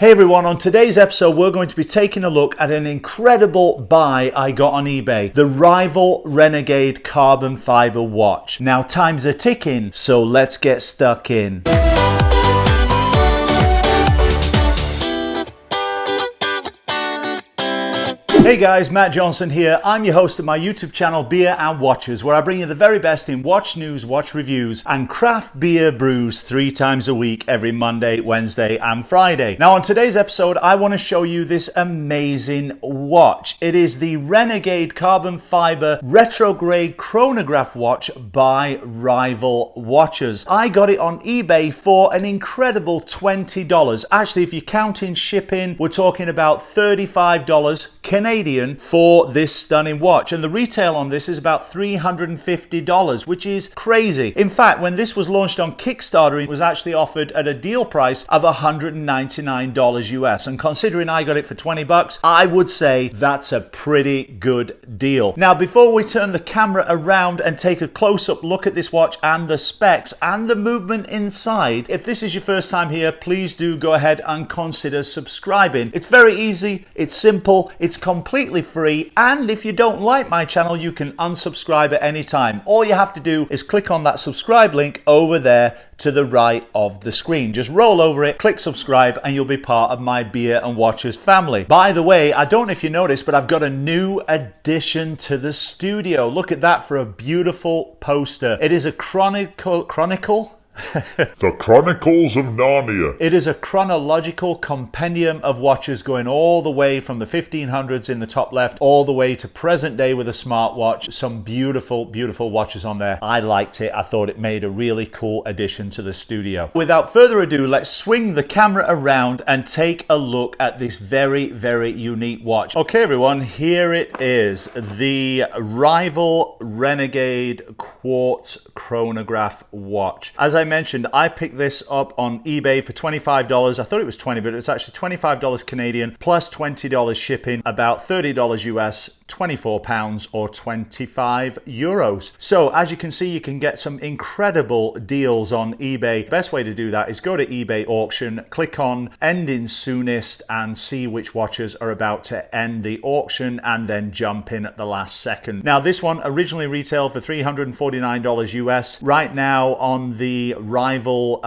Hey everyone, on today's episode we're going to be taking a look at an incredible buy I got on eBay, the Rival Renegade Carbon Fibre watch. Now time's a ticking, so let's get stuck in. Hey guys, Matt Johnson here. I'm your host of my YouTube channel Beer and Watches, where I bring you the very best in watch news, watch reviews and craft beer brews 3 times a week, every Monday, Wednesday and Friday. Now on today's episode I want to show you this amazing watch. It is the Renegade Carbon Fibre Retrograde Chronograph watch by Rival Watches. I got it on eBay for an incredible $20. Actually, if you're counting shipping, we're talking about $35 Canadian for this stunning watch, and the retail on this is about $350, which is crazy. In fact, when this was launched on Kickstarter, it was actually offered at a deal price of $199 US, and considering I got it for 20 bucks, I would say that's a pretty good deal. Now, before we turn the camera around and take a close-up look at this watch and the specs and the movement inside, if this is your first time here, please do go ahead and consider subscribing. It's very easy, it's simple, it's completely free, and if you don't like my channel, you can unsubscribe at any time. All you have to do is click on that subscribe link over there to the right of the screen. Just roll over it, click subscribe, and you'll be part of my Beer and Watches family. By the way, I don't know if you noticed, but I've got a new addition to the studio. Look at that for a beautiful poster. It is a Chronicle? The Chronicles of Narnia. It is a chronological compendium of watches going all the way from the 1500s in the top left all the way to present day with a smartwatch. Some beautiful, beautiful watches on there. I liked it. I thought it made a really cool addition to the studio. Without further ado, let's swing the camera around and take a look at this very, very unique watch. Okay, everyone, here it is. The Rival Renegade Quartz Chronograph watch. As I mentioned, I picked this up on eBay for $25. I thought it was 20, but it was actually $25 Canadian plus $20 shipping, about $30 US, 24 pounds or 25 euros. So as you can see, you can get some incredible deals on eBay. The best way to do that is go to eBay auction, click on ending soonest and see which watches are about to end the auction and then jump in at the last second. Now this one originally retailed for $349 US. Right now on the Rival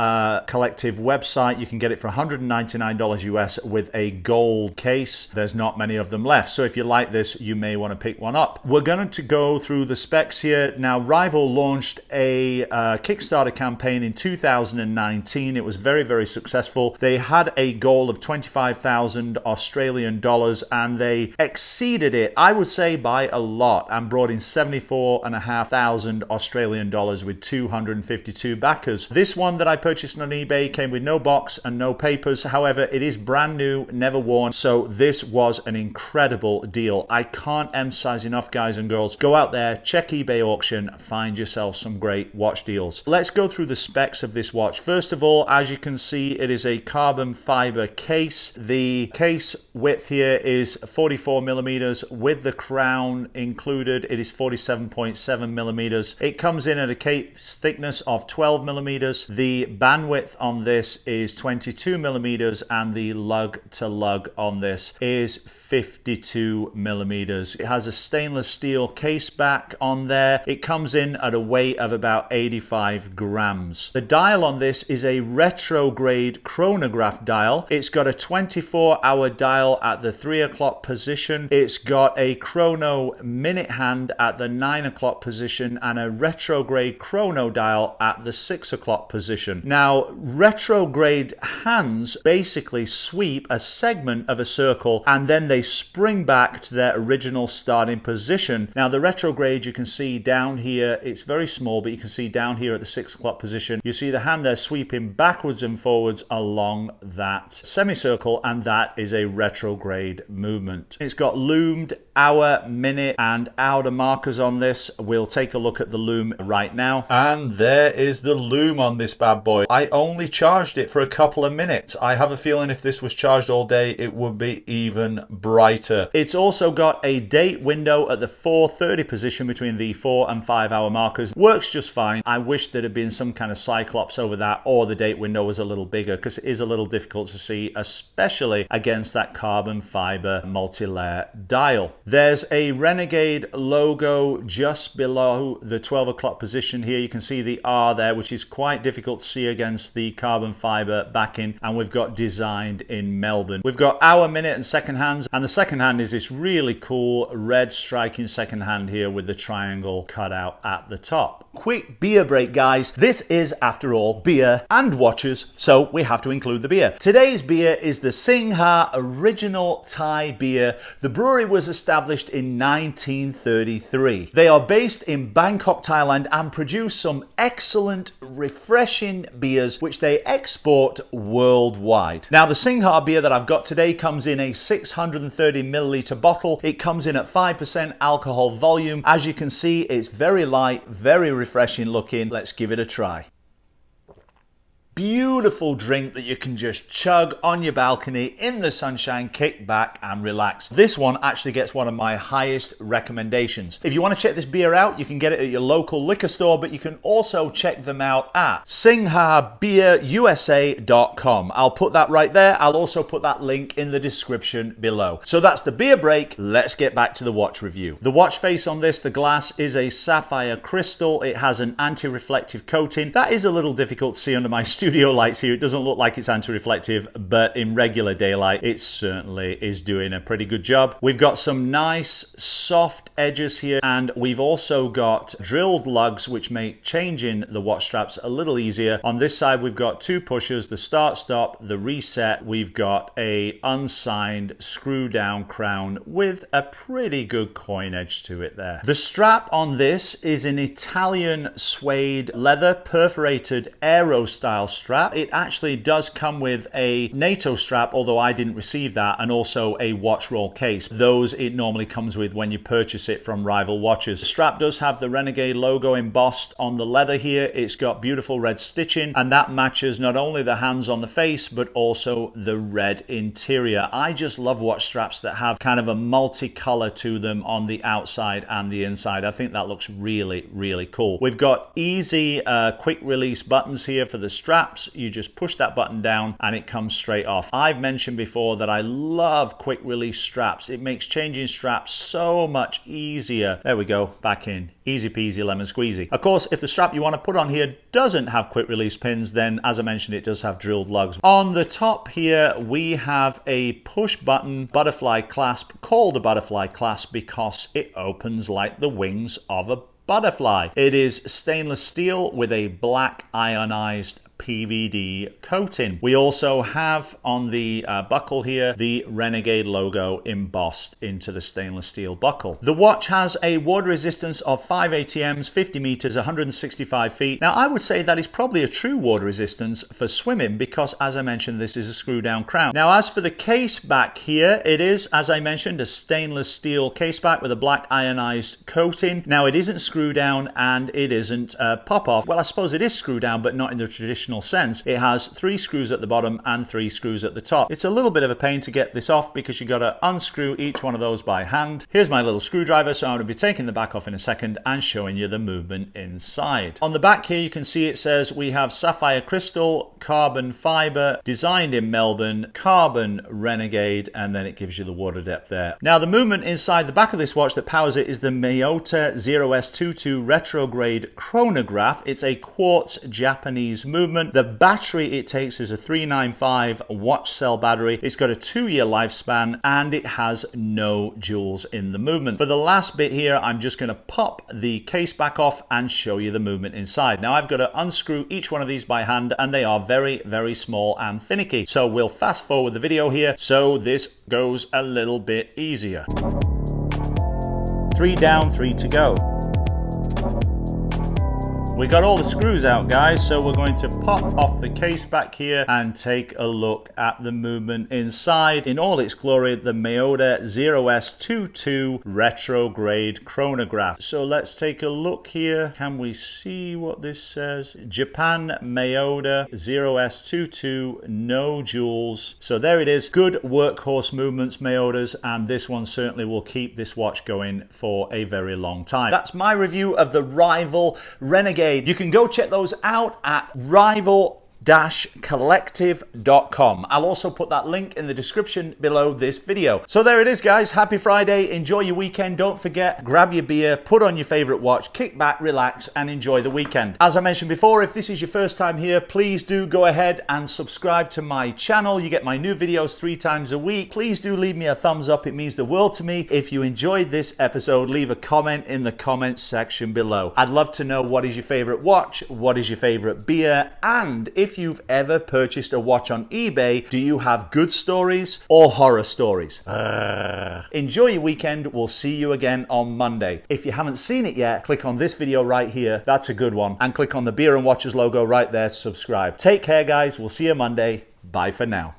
Collective website, you can get it for $199 US with a gold case. There's not many of them left, so if you like this, you may want to pick one up. We're going to go through the specs here. Now, Rival launched a Kickstarter campaign in 2019. It was very, very successful. They had a goal of 25,000 Australian dollars and they exceeded it, I would say, by a lot, and brought in 74,500 Australian dollars with 252 backers. This one that I purchased on eBay came with no box and no papers. However, it is brand new, never worn, so this was an incredible deal. I can't emphasize enough, guys and girls, go out there, check eBay auction, find yourself some great watch deals. Let's go through the specs of this watch. First of all, as you can see, it is a carbon fiber case. The case width here is 44 millimeters with the crown included. It is 47.7 millimeters. It comes in at a case thickness of 12 millimeters. The bandwidth on this is 22 millimeters and the lug to lug on this is 52 millimeters. It has a stainless steel case back on there. It comes in at a weight of about 85 grams. The dial on this is a retrograde chronograph dial. It's got a 24-hour dial at the 3 o'clock position. It's got a chrono minute hand at the 9 o'clock position and a retrograde chrono dial at the 6 o'clock position. Now, retrograde hands basically sweep a segment of a circle and then they spring back to their original starting position. Now, the retrograde, you can see down here, it's very small, but you can see down here at the 6 o'clock position, you see the hand there sweeping backwards and forwards along that semicircle, and that is a retrograde movement. It's got loomed hour, minute, and hour markers on this. We'll take a look at the loom right now. And there is the loom bloom on this bad boy. I only charged it for a couple of minutes. I have a feeling if this was charged all day, it would be even brighter. It's also got a date window at the 4:30 position between the 4 and 5 hour markers. Works just fine. I wish there had been some kind of cyclops over that, or the date window was a little bigger, because it is a little difficult to see, especially against that carbon fiber multi-layer dial. There's a Renegade logo just below the 12 o'clock position here. You can see the R there, which is quite difficult to see against the carbon fiber backing, and we've got designed in Melbourne. We've got hour, minute and second hands, and the second hand is this really cool red striking second hand here with the triangle cut out at the top. Quick beer break, guys. This is, after all, beer and watches, so we have to include the beer. Today's beer is the Singha Original Thai Beer. The brewery was established in 1933. They are based in Bangkok, Thailand, and produce some excellent, refreshing beers which they export worldwide. Now, the Singha beer that I've got today comes in a 630 milliliter bottle. It comes in at 5% alcohol volume. As you can see, it's very light, very refreshing looking. Let's give it a try. Beautiful drink that you can just chug on your balcony in the sunshine, kick back and relax. This one actually gets one of my highest recommendations. If you want to check this beer out, you can get it at your local liquor store, but you can also check them out at singhabeerusa.com. I'll put that right there. I'll also put that link in the description below. So that's the beer break. Let's get back to the watch review. The watch face on this, the glass, is a sapphire crystal. It has an anti-reflective coating. That is a little difficult to see under my studio lights here. It doesn't look like it's anti-reflective, but in regular daylight it certainly is doing a pretty good job. We've got some nice soft edges here, and we've also got drilled lugs which make changing the watch straps a little easier. On this side we've got two pushers, the start stop, the reset. We've got a unsigned screw down crown with a pretty good coin edge to it there. The strap on this is an Italian suede leather perforated aero style strap. It actually does come with a NATO strap, although I didn't receive that, and also a watch roll case. Those it normally comes with when you purchase it from rival watches. The strap does have the Renegade logo embossed on the leather here. It's got beautiful red stitching, and that matches not only the hands on the face but also the red interior. I just love watch straps that have kind of a multicolor to them on the outside and the inside. I think that looks really, really cool. We've got easy quick release buttons here for the straps. You just push that button down and it comes straight off. I've mentioned before that I love quick release straps. It makes changing straps so much easier. There we go, back in. Easy peasy lemon squeezy. Of course, if the strap you want to put on here doesn't have quick release pins, then as I mentioned, it does have drilled lugs. On the top here, we have a push button butterfly clasp, called a butterfly clasp because it opens like the wings of a butterfly. It is stainless steel with a black ionized PVD coating. We also have on the buckle here the Renegade logo embossed into the stainless steel buckle. The watch has a water resistance of 5 ATMs, 50 meters, 165 feet. Now I would say that is probably a true water resistance for swimming because, as I mentioned, this is a screw down crown. Now as for the case back here, it is, as I mentioned, a stainless steel case back with a black ionized coating. Now it isn't screw down and it isn't pop off. Well, I suppose it is screw down, but not in the traditional sense. It has 3 screws at the bottom and 3 screws at the top. It's a little bit of a pain to get this off because you got to unscrew each one of those by hand. Here's my little screwdriver, so I'm going to be taking the back off in a second and showing you the movement inside. On the back here you can see it says we have sapphire crystal, carbon fiber, designed in Melbourne, carbon Renegade, and then it gives you the water depth there. Now the movement inside the back of this watch that powers it is the Miyota 0S22 retrograde chronograph. It's a quartz Japanese movement. The battery it takes is a 395 watch cell battery. It's got a 2-year lifespan and it has no jewels in the movement. For the last bit here, I'm just going to pop the case back off and show you the movement inside. Now I've got to unscrew each one of these by hand and they are very, very small and finicky. So we'll fast forward the video here so this goes a little bit easier. 3 down, 3 to go. We got all the screws out, guys, so we're going to pop off the case back here and take a look at the movement inside in all its glory, the Myoda 0S22 retrograde chronograph. So let's take a look here. Can we see what this says? Japan Myoda 0S22, no jewels. So there it is. Good workhorse movements, Myodas, and this one certainly will keep this watch going for a very long time. That's my review of the Rival Renegade. You can go check those out at rival-collective.com. I'll also put that link in the description below this video. So there it is, guys. Happy Friday. Enjoy your weekend. Don't forget, grab your beer, put on your favorite watch, kick back, relax, and enjoy the weekend. As I mentioned before, if this is your first time here, please do go ahead and subscribe to my channel. You get my new videos 3 times a week. Please do leave me a thumbs up. It means the world to me. If you enjoyed this episode, leave a comment in the comments section below. I'd love to know, what is your favorite watch? What is your favorite beer? And if you've ever purchased a watch on eBay, do you have good stories or horror stories? Enjoy your weekend. We'll see you again on Monday. If you haven't seen it yet, click on this video right here. That's a good one. And click on the Beer and Watches logo right there to subscribe. Take care, guys. We'll see you Monday. Bye for now.